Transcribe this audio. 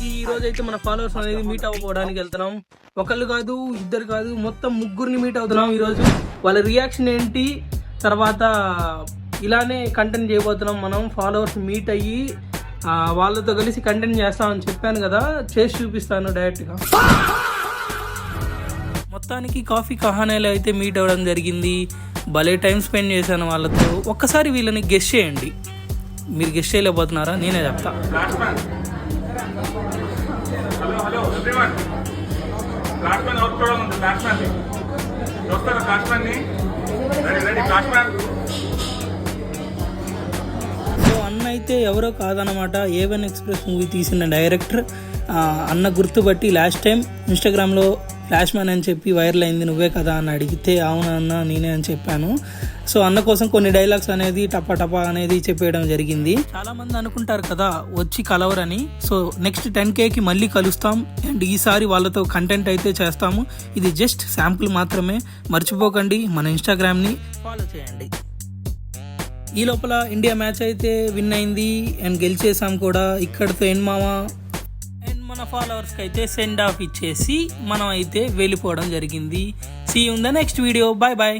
ఈ రోజు అయితే మన ఫాలోవర్స్ అనేది మీట్ అవ్వడానికి వెళ్తున్నాం. ఒకళ్ళు కాదు, ఇద్దరు కాదు, మొత్తం ముగ్గురిని మీట్ అవుతున్నాం ఈ రోజు. వాళ్ళ రియాక్షన్ ఏంటి, తర్వాత ఇలానే కంటెంట్ చేయబోతున్నాం మనం. ఫాలోవర్స్ మీట్ అయ్యి వాళ్ళతో కలిసి కంటెంట్ చేస్తామని చెప్పాను కదా, చేసి చూపిస్తాను డైరెక్ట్గా. మొత్తానికి కాఫీ కహానేలో అయితే మీట్ అవ్వడం జరిగింది. భలే టైం స్పెండ్ చేశాను వాళ్ళతో. ఒక్కసారి వీళ్ళని గెస్ట్ చేయండి. మీరు గెస్ట్ చేయలేకపోతున్నారా? నేనే చెప్తా. హలో ఎవ్రీవన్, బ్యాట్స్మెన్ అవుట్ కూడా ఉంది. బ్యాట్స్మెన్ చూస్తారా? బ్యాట్స్మెన్ని రెడీ బ్యాట్స్మెన్. సో అన్న అయితే ఎవరో కాదనమాట, A1 ఎక్స్ప్రెస్ మూవీ తీసిన డైరెక్టర్. అన్న గుర్తుపట్టి లాస్ట్ టైం ఇన్స్టాగ్రామ్లో ఫ్లాష్ మ్యాన్ అని చెప్పి వైరల్ అయింది, నువ్వే కదా అని అడిగితే అవునన్నా నేనే అని చెప్పాను. సో అన్న కోసం కొన్ని డైలాగ్స్ అనేది టపా టపా అనేది చెప్పేయడం జరిగింది. చాలా మంది అనుకుంటారు కదా వచ్చి కలవరని. సో నెక్స్ట్ 10Kకి మళ్ళీ కలుస్తాం అండ్ ఈసారి వాళ్ళతో కంటెంట్ అయితే చేస్తాము. ఇది జస్ట్ శాంపుల్ మాత్రమే. మర్చిపోకండి మన ఇన్స్టాగ్రామ్ని ఫాలో చేయండి. ఈ లోపల ఇండియా మ్యాచ్ అయితే విన్ అయింది అండ్ గెలిచేసాం కూడా. ఇక్కడితో ఎండ్ మామా. అండ్ మన ఫాలోవర్స్కి అయితే సెండ్ ఆఫ్ ఇచ్చేసి మనం అయితే వెళ్ళిపోవడం జరిగింది. See you in the next video. Bye bye.